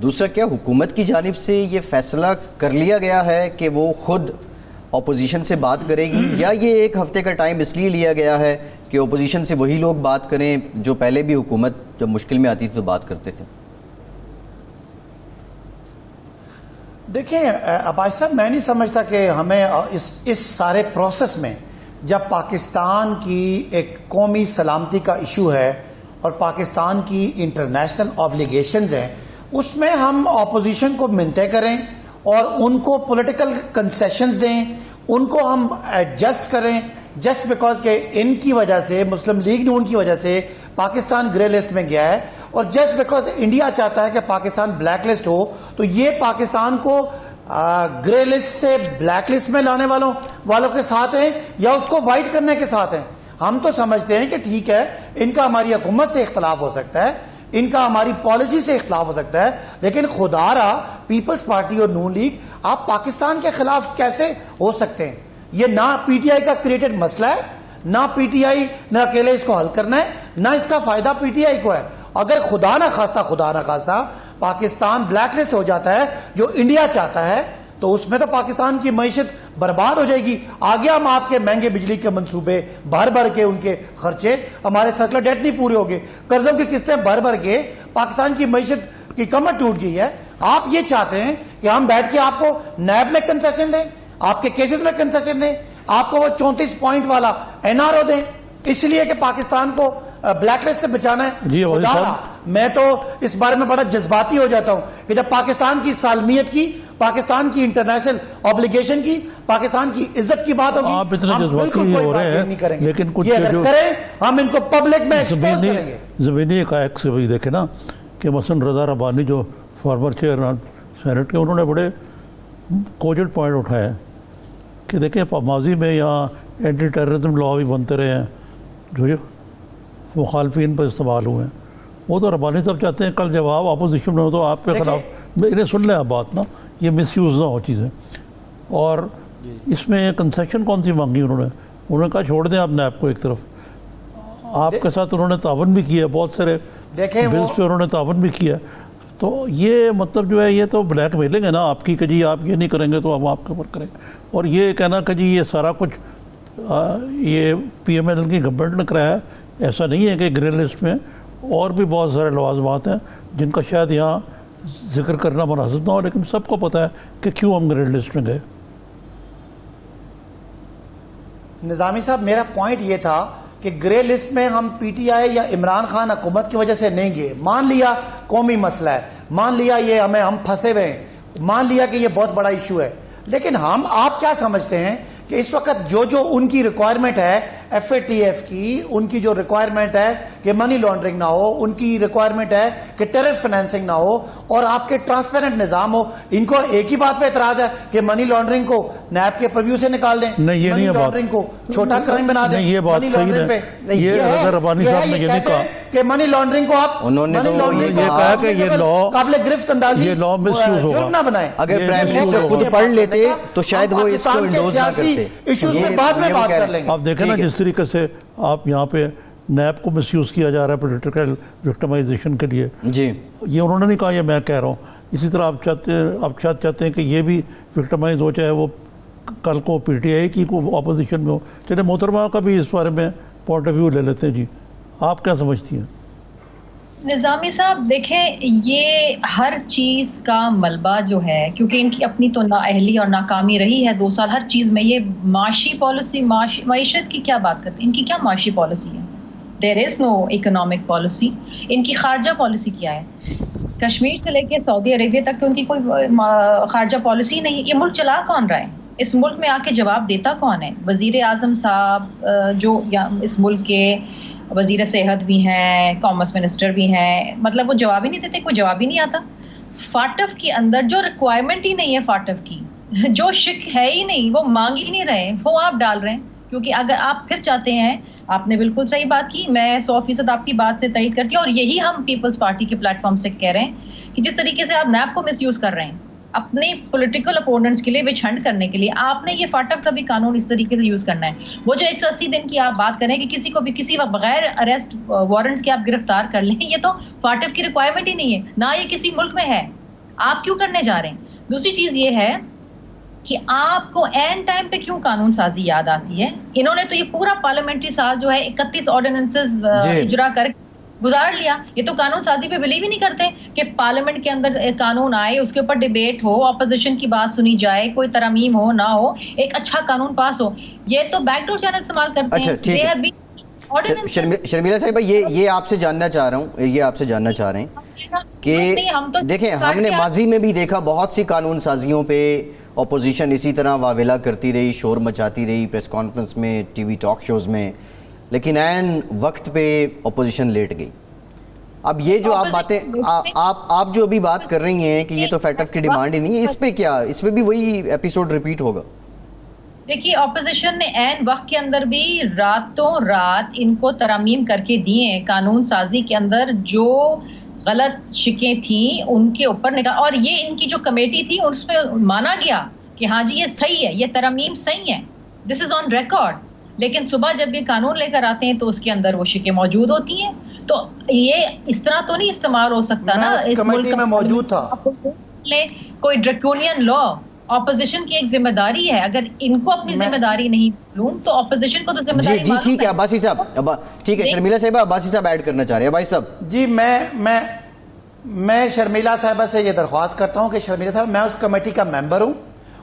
دوسرا کیا حکومت کی جانب سے یہ فیصلہ کر لیا گیا ہے کہ وہ خود اپوزیشن سے بات کرے گی, یا یہ 1 ہفتے کا ٹائم اس لیے لیا گیا ہے کہ اپوزیشن سے وہی لوگ بات کریں جو پہلے بھی حکومت جب مشکل میں آتی تھی تو بات کرتے تھے؟ دیکھیں عباس صاحب, میں نہیں سمجھتا کہ ہمیں اس سارے پروسیس میں, جب پاکستان کی ایک قومی سلامتی کا ایشو ہے اور پاکستان کی انٹرنیشنل آبلیگیشنز ہیں, اس میں ہم اپوزیشن کو منتیں کریں اور ان کو پولیٹیکل کنسیشنز دیں, ان کو ہم ایڈجسٹ کریں, جسٹ بیکاز کہ ان کی وجہ سے, مسلم لیگ نون کی وجہ سے پاکستان گرے لسٹ میں گیا ہے, اور جسٹ بیکاز انڈیا چاہتا ہے کہ پاکستان بلیک لسٹ ہو, تو یہ پاکستان کو گرے لسٹ سے بلیک لسٹ میں لانے والوں کے ساتھ ہیں یا اس کو وائٹ کرنے کے ساتھ ہیں. ہم تو سمجھتے ہیں کہ ٹھیک ہے, ان کا ہماری حکومت سے اختلاف ہو سکتا ہے, ان کا ہماری پالیسی سے اختلاف ہو سکتا ہے, لیکن خدا را پیپلز پارٹی اور نون لیگ آپ پاکستان کے خلاف کیسے ہو سکتے ہیں؟ یہ نہ پی ٹی آئی کا کریٹڈ مسئلہ ہے, نہ پی ٹی آئی نہ اکیلے اس کو حل کرنا ہے, نہ اس کا فائدہ پی ٹی آئی کو ہے. اگر خدا نہ خواستہ پاکستان بلیک لسٹ ہو جاتا ہے جو انڈیا چاہتا ہے, تو اس میں تو پاکستان کی معیشت برباد ہو جائے گی. آگے ہم آپ کے مہنگے بجلی کے منصوبے بھر کے ان کے خرچے, ہمارے سرکلر ڈیٹ نہیں پورے ہوگے, قرضوں کی قسطیں بھر کے پاکستان کی معیشت کی کمر ٹوٹ گئی ہے. آپ یہ چاہتے ہیں کہ ہم بیٹھ کے آپ کو نیب میں کنسیشن دیں, آپ کے کیسز میں کنسیشن دیں, آپ کو وہ 34 پوائنٹ والا این آر او دیں, اس لیے کہ پاکستان کو بلیک لسٹ سے بچانا ہے. جی میں تو اس بارے میں بڑا جذباتی ہو جاتا ہوں کہ جب پاکستان کی سالمیت کی, پاکستان کی انٹرنیشنل آبلیگیشن کی, پاکستان کی عزت کی بات ہوگی, آپ اتنا جذباتی ہو رہے ہیں, لیکن کچھ کریں ہم ان کو پبلک میں ایکسپوز کریں گے. زمینی حقائق سے بھی دیکھیں نا, کہ مثلا رضا ربانی جو فارمر چیئرمین سینٹ کے، انہوں نے بڑے کوجنٹ پوائنٹ اٹھایا کہ دیکھیں ماضی میں یہاں اینٹی ٹیررزم لا بھی بنتے رہے ہیں جو مخالفین پر استعمال ہوئے ہیں. وہ تو ربانی صاحب چاہتے ہیں کل جب آپ اپوزیشن میں ہو تو آپ کے خلاف انہیں سن لیں آپ بات نا، یہ مس یوز نہ ہو چیزیں. اور اس میں کنسیشن کون سی مانگی انہوں نے کہا چھوڑ دیں آپ نیب کو ایک طرف. آپ کے ساتھ انہوں نے تعاون بھی کیا، بہت سارے بلز پہ انہوں نے تعاون بھی کیا. تو یہ مطلب جو ہے یہ تو بلیک میلنگ ہے نا آپ کی کہ جی آپ یہ نہیں کریں گے تو ہم آپ کے اوپر کریں گے. اور یہ کہنا کہ جی یہ سارا کچھ یہ پی ایم ایل کی گورنمنٹ نے کرایا ہے، ایسا نہیں ہے کہ گرے لسٹ میں اور بھی بہت سارے لوازمات ہیں جن کا شاید یہاں ذکر کرنا مناسب نہ ہو، لیکن سب کو پتہ ہے کہ کیوں ہم گرے لسٹ میں گئے. نظامی صاحب میرا پوائنٹ یہ تھا کہ گرے لسٹ میں ہم پی ٹی آئی یا عمران خان حکومت کی وجہ سے نہیں گئے. مان لیا قومی مسئلہ ہے، مان لیا یہ ہم پھنسے ہوئے ہیں، مان لیا کہ یہ بہت بڑا ایشو ہے، لیکن آپ کیا سمجھتے ہیں کہ اس وقت جو ان کی ریکوائرمنٹ ہے ایف اے ٹی ایف کی، ان کی جو ریکوائرمنٹ ہے کہ منی لانڈرنگ نہ ہو، ان کی ریکوائرمنٹ ہے کہ ٹیرر فنانسنگ نہ ہو اور آپ کے ٹرانسپیرنٹ نظام ہو، ان کو ایک ہی بات پہ اعتراض ہے کہ منی لانڈرنگ کو نیب کے پرویو سے نکال دیں، نہیں یہ نہیں ہے بات، لانڈرنگ کو چھوٹا کرائم بنا دیں. نہیں یہ بات صحیح ہے. یہ رضا ربانی صاحب نے یہ نہیں کہا کہ منی لانڈرنگ کو آپ انہوں نے یہ کہا کہ یہ لا قابل گرفت اندازی یہ لا مس یوز ہوگا نہ بنائیں. اگر پرائم منسٹر خود پڑھ لیتے تو شاید وہ اس کو انڈوز نہ کرتے. ایشوز میں بعد میں بات کر لیں گے. آپ دیکھیں نا جس طریقے سے آپ یہاں پہ نیب کو مس یوز کیا جا رہا ہے پولیٹیکل وکٹمائزیشن کے لیے، جی یہ انہوں نے نہیں کہا، یہ میں کہہ رہا ہوں. اسی طرح آپ چاہتے ہیں کہ یہ بھی وکٹمائز ہو، چاہے وہ کل کو پی ٹی آئی کی اپوزیشن میں ہو. چلے محترمہ کا بھی اس بارے میں پوائنٹ آف ویو لے لیتے ہیں. جی آپ کیا سمجھتی ہیں؟ نظامی صاحب دیکھیں، یہ ہر چیز کا ملبہ جو ہے، کیونکہ ان کی اپنی تو نااہلی اور ناکامی رہی ہے 2 سال ہر چیز میں. یہ معاشی پالیسی، معیشت کی کیا بات کرتے ہیں؟ ان کی کیا معاشی پالیسی ہے؟ دیر از نو اکنامک پالیسی. ان کی خارجہ پالیسی کیا ہے؟ کشمیر سے لے کے سعودی عربیہ تک تو ان کی کوئی خارجہ پالیسی نہیں. یہ ملک چلا کون رہا ہے؟ اس ملک میں آ کے جواب دیتا کون ہے؟ وزیر اعظم صاحب جو اس ملک کے وزیر صحت بھی ہیں، کامرس منسٹر بھی ہیں، مطلب وہ جواب ہی نہیں دیتے، کوئی جواب ہی نہیں آتا. فاٹف کے اندر جو ریکوائرمنٹ ہی نہیں ہے، فاٹف کی جو شک ہے ہی نہیں، وہ مانگ ہی نہیں رہے، وہ آپ ڈال رہے ہیں. کیونکہ اگر آپ پھر چاہتے ہیں، آپ نے بالکل صحیح بات کی، میں 100% آپ کی بات سے تائید کرتی ہوں، اور یہی ہم پیپلز پارٹی کے پلیٹ فارم سے کہہ رہے ہیں کہ جس طریقے سے آپ نیب کو مس یوز کر رہے ہیں اپنے پولیٹیکل اپوننٹس کے لیے، وچ ہنٹ کرنے کے لیے، آپ نے یہ فاٹف کا بھی قانون اس طریقے سے یوز کرنا ہے. وہ جو 180 دن کی آپ بات کریں کہ کسی کو بھی کسی وقت بغیر اریسٹ وارنٹس کے آپ گرفتار کر لیں، یہ تو فاٹف کی ریکوائرمنٹ ہی نہیں ہے، نہ یہ کسی ملک میں ہے. آپ کیوں کرنے جا رہے ہیں؟ دوسری چیز یہ ہے کہ آپ کو این ٹائم پہ کیوں قانون سازی یاد آتی ہے؟ انہوں نے تو یہ پورا پارلیمنٹری سال جو ہے 31 آرڈیننسز اجرا کر گزار لیا. یہ تو قانون سازی پہ بلیو ہی نہیں کرتے کہ پارلیمنٹ کے اندر قانون آئے، اس کے اوپر ڈیبیٹ ہو، اپوزیشن کی بات سنی جائے، کوئی ترمیم ہو نہ ہو، ایک اچھا قانون پاس ہو. یہ تو بیک ڈور چینل استعمال کرتے ہیں. شرمیلا صاحبہ، یہ آپ سے جاننا چاہ رہا ہوں، یہ آپ سے جاننا چاہ رہے ہیں کہ دیکھیں ہم نے ماضی میں بھی دیکھا بہت سی قانون سازیوں پہ اپوزیشن اسی طرح واویلا کرتی رہی، شور مچاتی رہی، پریس کانفرنس میں، ٹی وی ٹاک شوز میں، لیکن عین وقت پہ اپوزیشن لیٹ گئی. اب یہ جو آپ باتیں آپ جو ابھی بات کر رہی ہیں کہ یہ تو فیٹف کی ڈیمانڈ ہی نہیں ہے، اس پہ کیا، اس پہ بھی وہی ایپیسوڈ ریپیٹ ہوگا؟ دیکھیے اپوزیشن نے عین وقت کے اندر بھی راتوں رات ان کو ترمیم کر کے دیے ہیں قانون سازی کے اندر، جو غلط شکیں تھیں ان کے اوپر نکال، اور یہ ان کی جو کمیٹی تھی اس پہ مانا گیا کہ ہاں جی یہ صحیح ہے، یہ ترمیم صحیح ہے، دس از آن ریکارڈ. لیکن صبح جب یہ قانون لے کر آتے ہیں تو اس کے اندر وہ شکیں موجود ہوتی ہیں. تو یہ اس طرح تو نہیں استعمال ہو سکتا نا. اس کمیٹی میں موجود تھا کوئی ڈریکونین لا. اپوزیشن کی ایک ذمہ داری ہے، اگر ان کو اپنی ذمہ داری نہیں معلوم تو اپوزیشن کو تو ذمہ داری معلوم ہے. جی ٹھیک ہے عباسی صاحب، ٹھیک ہے شرمیلا صاحبہ، عباسی صاحب ایڈ کرنا چاہ رہے ہیں. عباسی صاحب جی میں شرمیلا صاحبہ سے یہ درخواست کرتا ہوں کہ شرمیلا صاحب، میں اس کمیٹی کا ممبر ہوں،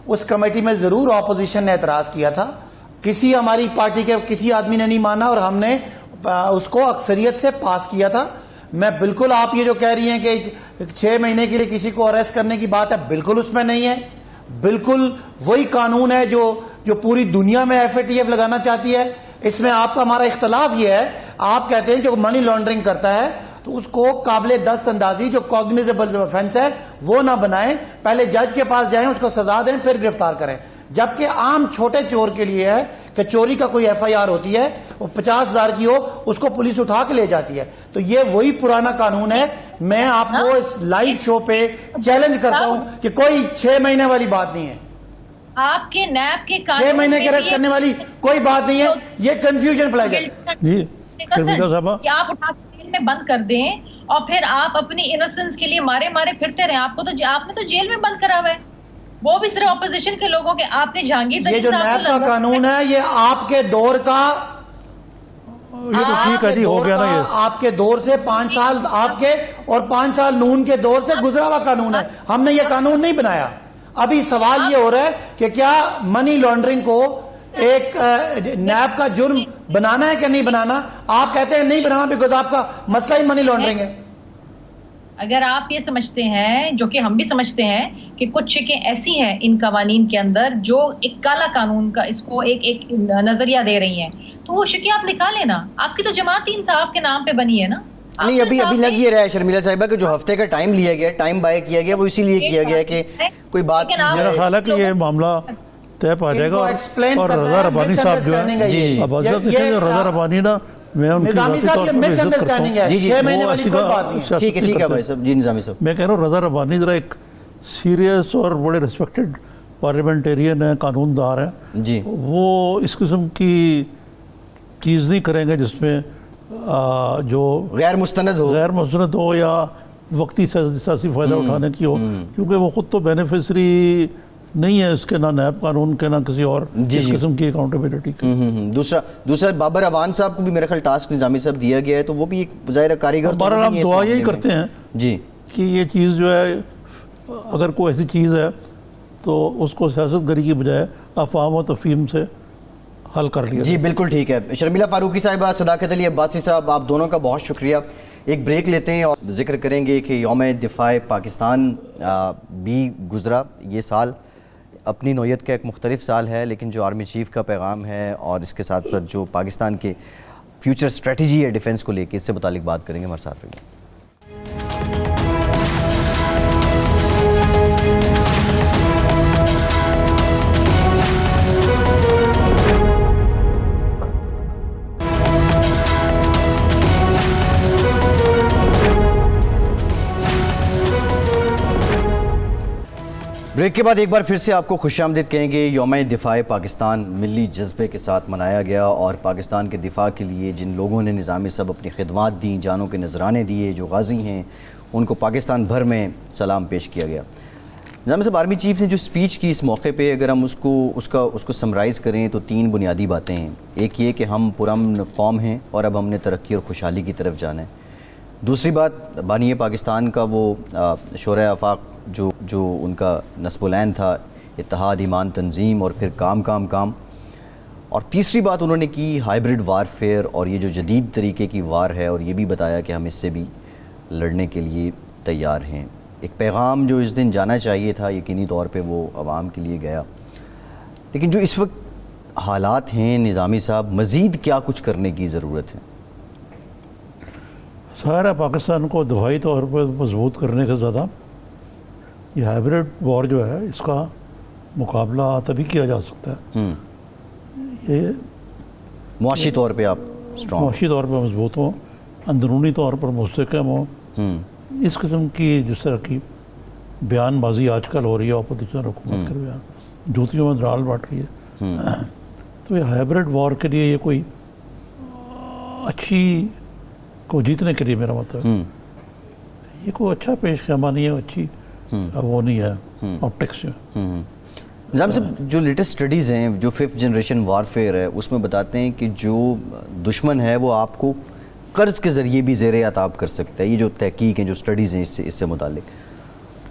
اس کمیٹی میں ضرور اپوزیشن نے اعتراض کیا تھا، کسی ہماری پارٹی کے کسی آدمی نے نہیں مانا اور ہم نے اس کو اکثریت سے پاس کیا تھا. میں بالکل آپ یہ جو کہہ رہی ہیں کہ 6 مہینے کے لیے کسی کو اریسٹ کرنے کی بات ہے، بالکل اس میں نہیں ہے. بالکل وہی قانون ہے جو پوری دنیا میں ایف اے ٹی ایف لگانا چاہتی ہے. اس میں آپ کا ہمارا اختلاف یہ ہے، آپ کہتے ہیں کہ منی لانڈرنگ کرتا ہے تو اس کو قابل دست اندازی جو کوگنیزیبل آفینس ہے وہ نہ بنائیں, پہلے جج کے پاس جائیں, اس کو سزا دیں, پھر گرفتار کریں. جبکہ عام چھوٹے چور کے لیے ہے کہ چوری کا کوئی ایف آئی آر ہوتی ہے, وہ 50,000 کی ہو, اس کو پولیس اٹھا کے لے جاتی ہے. تو یہ وہی پرانا قانون ہے. میں آپ کو اس لائیو شو پہ چیلنج کرتا ہوں کہ کوئی 6 مہینے والی بات نہیں ہے, آپ کے نیب کے قانون 6 مہینے کے ریسٹ کرنے والی کوئی بات نہیں ہے. یہ کنفیوژن پلائی جائے. جی شرمیلا صاحبہ, کہ آپ اٹھا کے جیل میں بند کر دیں اور پھر آپ اپنی انوسنس کے لیے مارے مارے پھرتے رہیں. آپ نے تو جیل میں بند کرا ہوا ہے, وہ بھی صرف اپوزیشن کے لوگوں کے. آپ نے جہانگیر یہ جو نیب کا قانون ہے یہ آپ کے دور کا, یہ تو ٹھیک ہے جی, ہو گیا نا یہ. آپ کے دور سے 5 سال آپ کے اور 5 سال نون کے دور سے گزرا ہوا قانون ہے. ہم نے یہ قانون نہیں بنایا. ابھی سوال یہ ہو رہا ہے کہ کیا منی لانڈرنگ کو ایک نیب کا جرم بنانا ہے کہ نہیں بنانا. آپ کہتے ہیں نہیں بنانا بیکاز آپ کا مسئلہ ہی منی لانڈرنگ ہے. اگر آپ یہ سمجھتے ہیں, جو کہ ہم بھی سمجھتے ہیں, کہ کچھ شکیں ایسی ہیں ان قوانین کے اندر جو ایک کالا قانون کا اس کو ایک نظریہ دے رہی ہیں, تو وہ شکیں آپ نکالیں نا. آپ کی تو جماعت انصاف کے نام پہ بنی ہے نا. نہیں, ابھی لگ یہ رہا ہے شرمیلا صاحبہ کہ جو ہفتے کا ٹائم لیا گیا, ٹائم بائی کیا گیا, وہ اسی لیے کیا گیا کہ کوئی بات کی جائے. میرا خیال ہے کہ یہ معاملہ طے پا جائے گا. اور رضا ربانی صاحب جو ہے, اب حضرت دیکھیں کہ رضا ربانی نا, میں ان کی ذاتی طور پر عزت کرتا ہوں. ٹھیک ہے بھائی صاحب. جی نظامی صاحب, میں کہہ رہا ہوں رضا ربانی ذرا ایک سیریس اور بڑے ریسپیکٹڈ پارلیمنٹیرین ہیں, قانون دار ہیں جی, وہ اس قسم کی چیز نہیں کریں گے جس میں جو غیر مستند ہو یا وقتی سیاسی فائدہ اٹھانے کی ہو, کیونکہ وہ خود تو بینیفیشری نہیں ہے اس کے, نہ نیب قانون کے, نہ کسی اور اس قسم کی اکاؤنٹیبلٹی کے. دوسرا بابر اوان صاحب کو بھی میرا خیال ٹاسک نظامی صاحب دیا گیا ہے, تو وہ بھی ایک ظاہر کاریگر. بہرحال ہم دعا یہی کرتے ہیں جی کہ یہ چیز جو ہے, اگر کوئی ایسی چیز ہے تو اس کو سیاست گری کی بجائے افہام و تفہیم سے حل کر لیا. جی بالکل ٹھیک ہے. شرمیلا فاروقی صاحبہ, صداقت علی عباسی صاحب, آپ دونوں کا بہت شکریہ. ایک بریک لیتے ہیں اور ذکر کریں گے کہ یوم دفاع پاکستان بھی گزرا. یہ سال اپنی نوعیت کا ایک مختلف سال ہے, لیکن جو آرمی چیف کا پیغام ہے اور اس کے ساتھ ساتھ جو پاکستان کے فیوچر اسٹریٹجی ہے ڈیفنس کو لے کے, اس سے متعلق بات کریں گے. ہمارے ساتھ رہیے. بریک کے بعد ایک بار پھر سے آپ کو خوش آمدید کہیں گے. یوم دفاع پاکستان ملی جذبے کے ساتھ منایا گیا اور پاکستان کے دفاع کے لیے جن لوگوں نے نظامی سب اپنی خدمات دیں, جانوں کے نذرانے دیے, جو غازی ہیں, ان کو پاکستان بھر میں سلام پیش کیا گیا. نظامی صاحب, آرمی چیف نے جو سپیچ کی اس موقع پہ, اگر ہم اس کو سمرائز کریں تو 3 بنیادی باتیں ہیں. ایک یہ کہ ہم پرامن قوم ہیں اور اب ہم نے ترقی اور خوشحالی کی طرف جانا ہے. دوسری بات, بانی پاکستان کا وہ شورائے آفاق جو ان کا نصب العین تھا, اتحاد, ایمان, تنظیم اور پھر کام. اور تیسری بات انہوں نے کی ہائیبرڈ وارفیئر, اور یہ جو جدید طریقے کی وار ہے, اور یہ بھی بتایا کہ ہم اس سے بھی لڑنے کے لیے تیار ہیں. ایک پیغام جو اس دن جانا چاہیے تھا, یقینی طور پہ وہ عوام کے لیے گیا. لیکن جو اس وقت حالات ہیں نظامی صاحب, مزید کیا کچھ کرنے کی ضرورت ہے؟ سارا پاکستان کو دفاعی طور پر مضبوط کرنے کا زیادہ یہ ہائیبرڈ وار جو ہے, اس کا مقابلہ تبھی کیا جا سکتا ہے یہ معاشی طور پہ آپ معاشی طور پر مضبوط ہوں, اندرونی طور پر مستحکم ہوں. اس قسم کی جس طرح کی بیان بازی آج کل ہو رہی ہے, اپوزیشن حکومت کر بیان جوتیوں میں درال بانٹ رہی ہے, تو یہ ہائیبرڈ وار کے لیے یہ کوئی اچھی کو جیتنے کے لیے میرا مطلب یہ کوئی اچھا پیش خیمہ نہیں ہے, اچھی وہ نہیں ہے آپٹکس. نظام صاحب, جو لیٹسٹ اسٹڈیز ہیں, جو 5th جنریشن وارفیئر ہے, اس میں بتاتے ہیں کہ جو دشمن ہے وہ آپ کو قرض کے ذریعے بھی زیر عتاب کر سکتا ہے. یہ جو تحقیق ہیں, جو اسٹڈیز ہیں اس سے متعلق,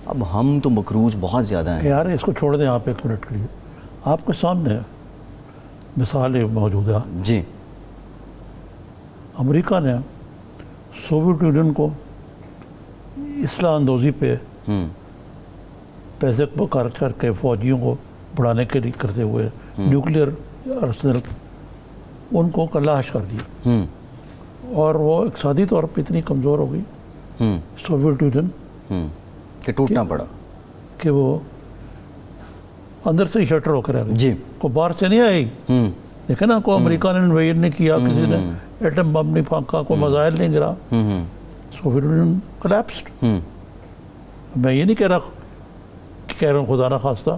اب ہم تو مقروض بہت زیادہ ہیں. یار اس کو چھوڑ دیں آپ ایک منٹ کے لیے. آپ کے سامنے مثال موجود ہے. جی, امریکہ نے سوویت یونین کو اصلاح اندوزی پہ پیسے خرچ کر کے فوجیوں کو بڑھانے کے لیے کرتے ہوئے نیوکلیئر ارسنل ان کو کلاش کر دیا. اور وہ اقتصادی طور پہ اتنی کمزور ہو گئی سوویت یونین کہ ٹوٹنا پڑا. کہ وہ اندر سے ہی شٹر ہو کر رہ گئی. جی. کو باہر سے نہیں آئی. دیکھیں نا, کو امریکہ نے انویژن نہیں کیا, کسی نے ایٹم بم نہیں پھانکا, کوئی میزائل نہیں گرا. Soviet union collapsed. میں یہ نہیں کہہ رہا ہوں خدا نہ خواستہ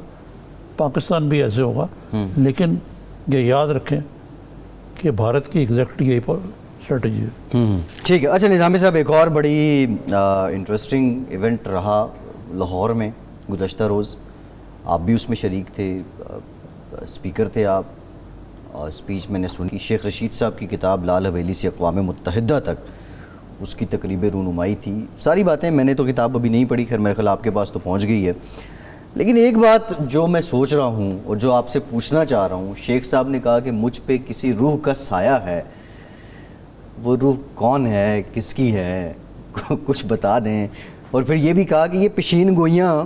پاکستان بھی ایسے ہوگا, لیکن یہ یاد رکھیں کہ بھارت کی ایگزیکٹلی یہی اسٹریٹجی ہے. ٹھیک ہے. اچھا نظامی صاحب, ایک اور بڑی انٹرسٹنگ ایونٹ رہا لاہور میں گزشتہ روز. آپ بھی اس میں شریک تھے, اسپیکر تھے آپ, اور اسپیچ میں نے سنی. شیخ رشید صاحب کی کتاب لال حویلی سے اقوام متحدہ تک اس کی تقریب رونمائی تھی. ساری باتیں میں نے تو کتاب ابھی نہیں پڑھی, خیر میرے خیال آپ کے پاس تو پہنچ گئی ہے. لیکن ایک بات جو میں سوچ رہا ہوں اور جو آپ سے پوچھنا چاہ رہا ہوں, شیخ صاحب نے کہا کہ مجھ پہ کسی روح کا سایہ ہے. وہ روح کون ہے, کس کی ہے, کچھ بتا دیں. اور پھر یہ بھی کہا کہ یہ پیشین گوئیاں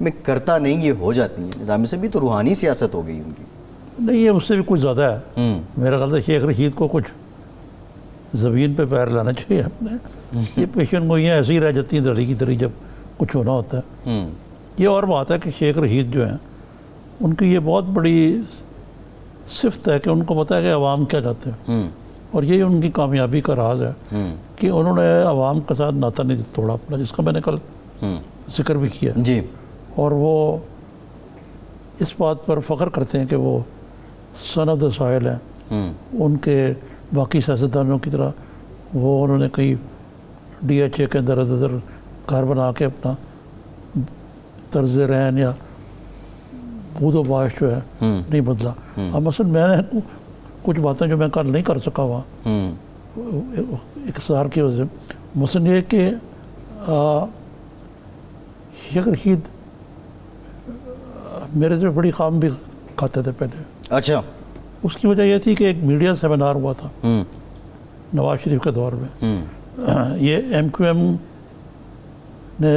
میں کرتا نہیں, یہ ہو جاتی ہیں. نظامی صاحب بھی تو روحانی سیاست ہو گئی ان کی. نہیں, یہ اس سے بھی کچھ زیادہ ہے. میرا خیال ہے شیخ رشید کو کچھ زمین پہ پیر لانا چاہیے اپنے. یہ پیشن گوئیاں ایسے ہی رہ جاتی ہیں دڑی کی دڑی جب کچھ ہونا ہوتا ہے. یہ اور بات ہے کہ شیخ رشید جو ہیں ان کی یہ بہت بڑی صفت ہے کہ ان کو پتہ ہے کہ عوام کیا چاہتے ہیں, اور یہی ان کی کامیابی کا راز ہے کہ انہوں نے عوام کے ساتھ ناتا نہیں توڑا اپنا, جس کا میں نے کل ذکر بھی کیا. جی. اور وہ اس بات پر فخر کرتے ہیں کہ وہ سند سائل ہیں. ان کے باقی سیاستدانوں کی طرح وہ انہوں نے کئی ڈی ایچ اے کے اندر ادھر گھر بنا کے اپنا طرز رہن یا بود و باش جو ہے نہیں بدلا. اب مثلا میں نے کچھ باتیں جو میں کل نہیں کر سکا وہاں اقتصار کی وجہ سے, مثلا یہ کہ شیخ رشید میرے سے بڑی خام بھی کھاتے تھے پہلے. اچھا. اس کی وجہ یہ تھی کہ ایک میڈیا سیمینار ہوا تھا نواز شریف کے دور میں. یہ ایم کیو ایم نے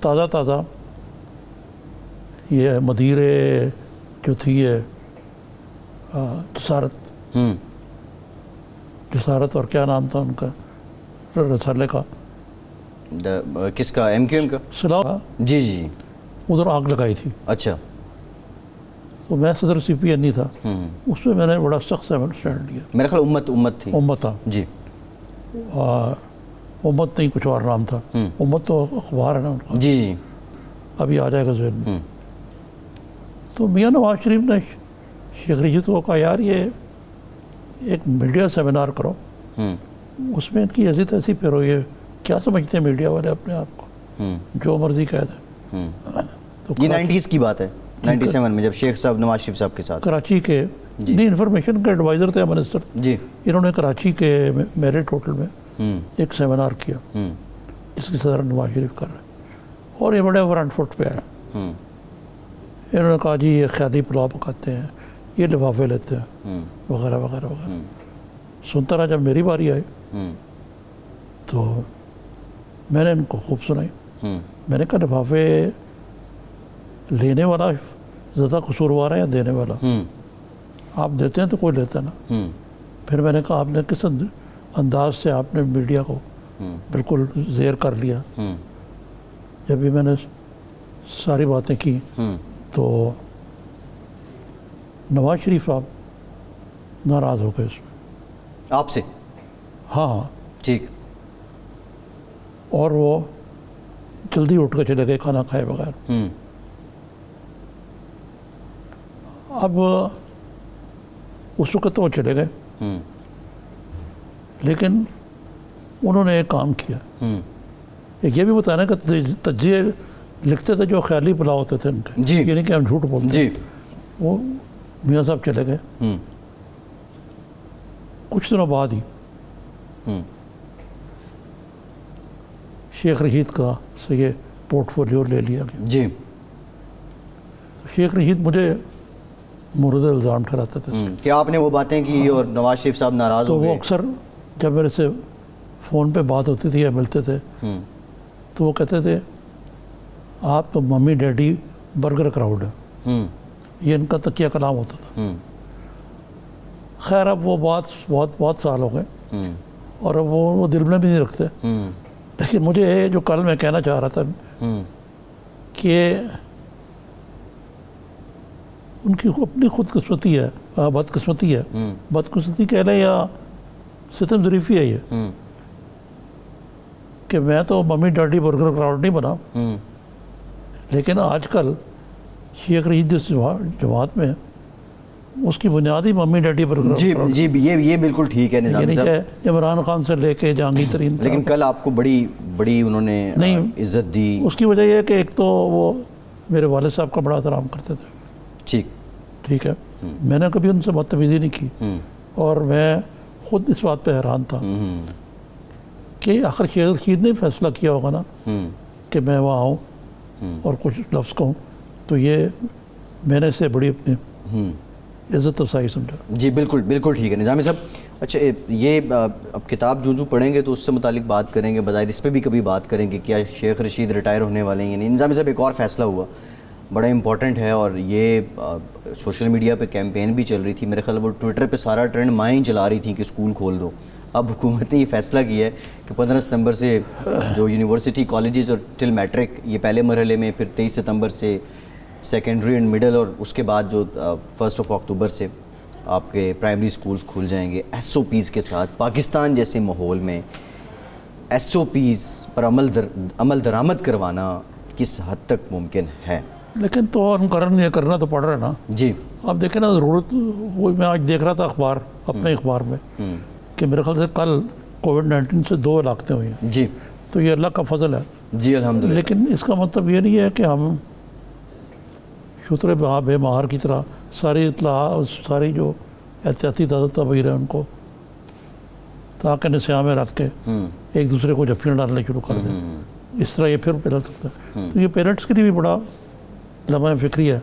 تازہ یہ مدیر جو تھی یہ جسارت اور کیا نام تھا ان کا رسالے کا, کس کا, ایم کیو ایم کا؟ صلاح. جی جی. ادھر آگ لگائی تھی. اچھا. تو میں صدر سی پی این نہیں تھا, اس میں نے بڑا سخت اسٹینڈ لیا. میرا خیال امت تھی. امت تھا. جی. امت نہیں, کچھ اور نام تھا. امت تو اخبار ہے نا ان کا. جی جی. ابھی آ جائے گا ذہن میں. تو میاں نواز شریف نے شیخ رشید کو کہا یار یہ ایک میڈیا سیمینار کرو, اس میں ان کی حیثیت ایسی پھیرو, یہ کیا سمجھتے ہیں میڈیا والے اپنے آپ کو, جو مرضی کہہ دیں. یہ 90s کی بات ہے, 97 میں جب شیخ صاحب نواز شریف صاحب کے ساتھ کراچی کے نہیں انفارمیشن کے ایڈوائزر تھے منسٹر. جی. انہوں نے کراچی کے میرٹ ہوٹل میں ایک سیمینار کیا جس کی صدر نواز شریف کر رہے ہیں, اور یہ بڑے فرنٹ فٹ پہ آئے. انہوں نے کہا جی یہ خیالی پلاؤ پکاتے ہیں, یہ لفافے لیتے ہیں وغیرہ وغیرہ وغیرہ. سنتا رہا. جب میری باری آئی تو میں نے ان کو خوب سنائی. میں نے کہا لفافے لینے والا زیادہ قصوروار ہے یا دینے والا؟ آپ دیتے ہیں تو کوئی لیتا نا. پھر میں نے کہا آپ نے کس انداز سے آپ نے میڈیا کو بالکل زیر کر لیا. جب بھی میں نے ساری باتیں کی تو نواز شریف آپ ناراض ہو گئے اس میں آپ سے. ہاں ٹھیک. اور وہ جلدی اٹھ کے چلے گئے کھانا کھائے بغیر. اب اس وقت تو وہ چلے گئے لیکن انہوں نے ایک کام کیا. ایک یہ بھی بتانا کہ تجزیے لکھتے تھے جو خیالی پلاؤ ہوتے تھے ان کے. جی. یہ نہیں کہ ہم جھوٹ بولتے. جی. وہ میاں صاحب چلے گئے. کچھ دنوں بعد ہی شیخ رشید کا سے یہ پورٹ فولیو لے لیا گیا. جی. شیخ رشید مجھے مورد الزام ٹھہراتے تھے کہ آپ نے وہ باتیں کی اور نواز شریف صاحب ناراض تو ہو وہ گئے. اکثر جب میرے سے فون پہ بات ہوتی تھی یا ملتے تھے تو وہ کہتے تھے آپ تو ممی ڈیڈی برگر کراؤڈ ہے. یہ ان کا تکیہ کلام ہوتا تھا. خیر اب وہ بات بہت سال ہو گئے اور وہ دل میں بھی نہیں رکھتے. لیکن مجھے جو کل میں کہنا چاہ رہا تھا کہ ان کی اپنی خود قسمتی ہے, بدقسمتی ہے, بدقسمتی کہہ لیں یا ستم ظریفی ہے یہ, کہ میں تو ممی ڈیڈی برگر کراؤڈ نہیں بنا, لیکن آج کل شیخ رشید جس جماعت میں اس کی بنیادی ممی ڈیڈی برگر. جی یہ بالکل ٹھیک ہے نظامی صاحب. عمران خان سے لے کے جہانگیر ترین, لیکن کل آپ کو بڑی انہوں نے عزت دی. اس کی وجہ یہ ہے کہ ایک تو وہ میرے والد صاحب کا بڑا احترام کرتے تھے. ٹھیک ہے, میں نے کبھی ان سے بدتمیزی نہیں کی, اور میں خود اس بات پہ حیران تھا کہ آخر شیخ رشید نے فیصلہ کیا ہوگا نا کہ میں وہاں آؤں اور کچھ لفظ کہوں, تو یہ میں نے اس سے بڑی اپنی عزت افزائی سمجھا. جی بالکل ٹھیک ہے نظامی صاحب. اچھا یہ اب کتاب جو پڑھیں گے تو اس سے متعلق بات کریں گے, بظاہر اس پہ بھی کبھی بات کریں گے کیا شیخ رشید ریٹائر ہونے والے ہیں یا نہیں. نظامی صاحب ایک اور فیصلہ ہوا بڑا امپورٹنٹ ہے, اور یہ سوشل میڈیا پہ کیمپین بھی چل رہی تھی, میرے خیال وہ ٹویٹر پہ سارا ٹرینڈ مائیں چلا رری تھیں کہ اسکول کھول دو. اب حکومت نے یہ فیصلہ کیا ہے کہ 15 ستمبر سے جو یونیورسٹی کالجز اور ٹل میٹرک یہ پہلے مرحلے میں, پھر 23 ستمبر سے سیکنڈری اینڈ مڈل, اور اس کے بعد جو 1 اکتوبر سے آپ کے پرائمری سکولز کھل جائیں گے ایس او پیز کے ساتھ. پاکستان جیسے ماحول میں ایس او پیز پر عمل درآمد کروانا کس حد تک ممکن ہے؟ لیکن تو یہ کرنا تو پڑ رہا ہے نا. جی آپ دیکھیں نا, ضرورت وہ میں آج دیکھ رہا تھا اپنے اخبار میں کہ میرے خیال سے کل کووڈ-19 سے 2 ہلاکتیں ہوئی ہیں. جی تو یہ اللہ کا فضل ہے. جی الحمدللہ. لیکن اس کا مطلب یہ نہیں ہے کہ ہم شتر بے مہار کی طرح ساری اطلاع, ساری جو احتیاطی تدابیر ہیں ان کو تاکہ نسیاں میں رکھ کے ایک دوسرے کو جھپیاں ڈالنے شروع کر دیں. اس طرح یہ پھر پھیل سکتا ہے. تو یہ پیرنٹس کے لیے بھی بڑا لمحہ فکری ہے,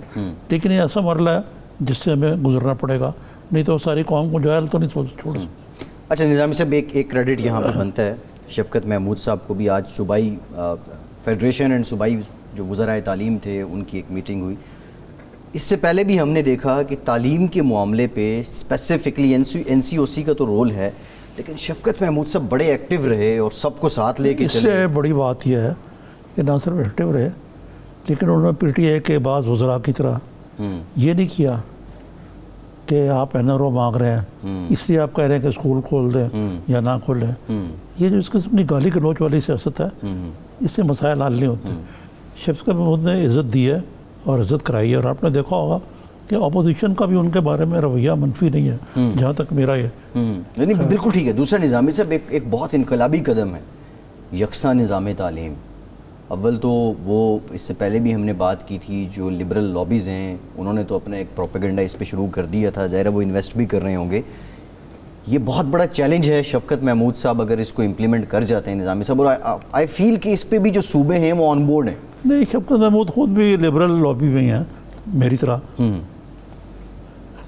لیکن یہ ایسا مرحلہ ہے جس سے ہمیں گزرنا پڑے گا, نہیں تو ساری قوم کو جاہل تو نہیں چھوڑ سکتے. اچھا نظامی صاحب ایک کریڈٹ یہاں پہ بنتا ہے شفقت محمود صاحب کو بھی. آج صوبائی فیڈریشن اینڈ صوبائی جو وزرائے تعلیم تھے ان کی ایک میٹنگ ہوئی. اس سے پہلے بھی ہم نے دیکھا کہ تعلیم کے معاملے پہ اسپیسیفکلی این سی او سی کا تو رول ہے, لیکن شفقت محمود صاحب بڑے ایکٹیو رہے اور سب کو ساتھ لے کے چلے. اس سے بڑی بات یہ ہے کہ نہ صرف ایکٹیو رہے, لیکن انہوں نے پی ٹی اے کے بعض وزراء کی طرح یہ نہیں کیا کہ آپ این آر او مانگ رہے ہیں اس لیے آپ کہہ رہے ہیں کہ اسکول کھول دیں یا نہ کھولیں. یہ جو اس قسم کی گالی گلوچ والی سیاست ہے, اس سے مسائل حل نہیں ہوتے. شفقت محمود نے عزت دی ہے اور عزت کرائی ہے, اور آپ نے دیکھا ہوگا کہ اپوزیشن کا بھی ان کے بارے میں رویہ منفی نہیں ہے جہاں تک میرا یہ. نہیں بالکل ٹھیک ہے. دوسرا نظامی صاحب ایک بہت انقلابی قدم ہے یکساں نظام تعلیم. اول تو وہ اس سے پہلے بھی ہم نے بات کی تھی, جو لبرل لابیز ہیں انہوں نے تو اپنا ایک پروپیگنڈا اس پہ شروع کر دیا تھا, ظاہر ہے وہ انویسٹ بھی کر رہے ہوں گے. یہ بہت بڑا چیلنج ہے شفقت محمود صاحب اگر اس کو امپلیمنٹ کر جاتے ہیں نظامی صاحب, اور آئی فیل کہ اس پہ بھی جو صوبے ہیں وہ آن بورڈ ہیں. نہیں, شفقت محمود خود بھی لبرل لابی میں ہیں میری طرح,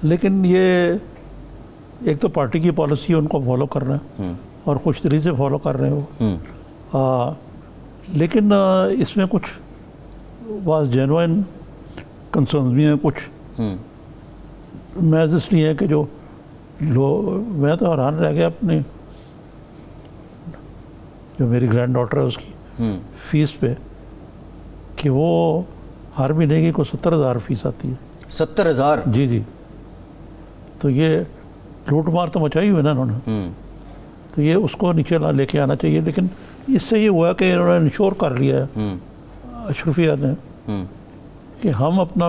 لیکن یہ ایک تو پارٹی کی پالیسی ان کو فالو کر رہے ہیں اور خوش دلی سے فالو کر رہے ہیں وہ, لیکن اس میں کچھ بعض جینوئن کنسرنز بھی ہیں کچھ. محض اس لیے ہے کہ جو میں تو حیران رہ گیا اپنی جو میری گرینڈ ڈاٹر ہے اس کی فیس پہ, کہ وہ ہر مہینے کی کوئی 70,000 فیس آتی ہے. 70,000؟ جی. تو یہ لوٹ مار تو مچائی ہوئی نا انہوں نے, تو یہ اس کو نیچے لے کے آنا چاہیے. لیکن اس سے یہ ہوا کہ انہوں نے انشور کر لیا ہے اشرفیہ نے کہ ہم اپنا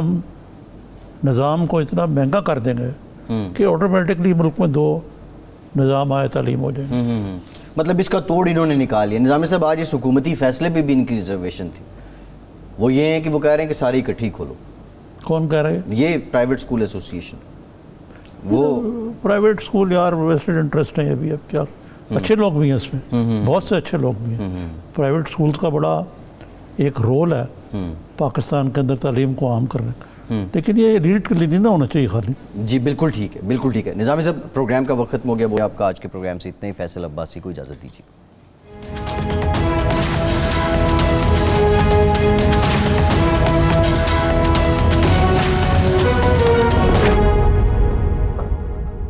نظام کو اتنا مہنگا کر دیں گے کہ آٹومیٹکلی ملک میں 2 نظام آئے تعلیم ہو جائیں. مطلب اس کا توڑ انہوں نے نکال لیا. نظامی صاحب آج اس حکومتی فیصلے پہ بھی ان کی ریزرویشن تھی. وہ یہ ہیں کہ وہ کہہ رہے ہیں کہ ساری اکٹھی کھولو. کون کہہ رہے ہیں؟ یہ پرائیویٹ اسکول ایسوسیشن. وہ پرائیویٹ اسکول یار ویسٹڈ انٹرسٹ ہے. ابھی اب کیا اچھے لوگ بھی ہیں اس میں, بہت سے اچھے لوگ بھی ہیں. پرائیویٹ اسکولس کا بڑا ایک رول ہے پاکستان کے اندر تعلیم کو عام کرنے کا, لیکن یہ ایلیٹ کے لیے نہیں نہ ہونا چاہیے خالی. جی بالکل ٹھیک ہے. نظامی صاحب پروگرام کا وقت ختم ہو گیا. وہ آپ کا آج کے پروگرام سے اتنا ہی. فیصل عباسی کو اجازت دیجیے.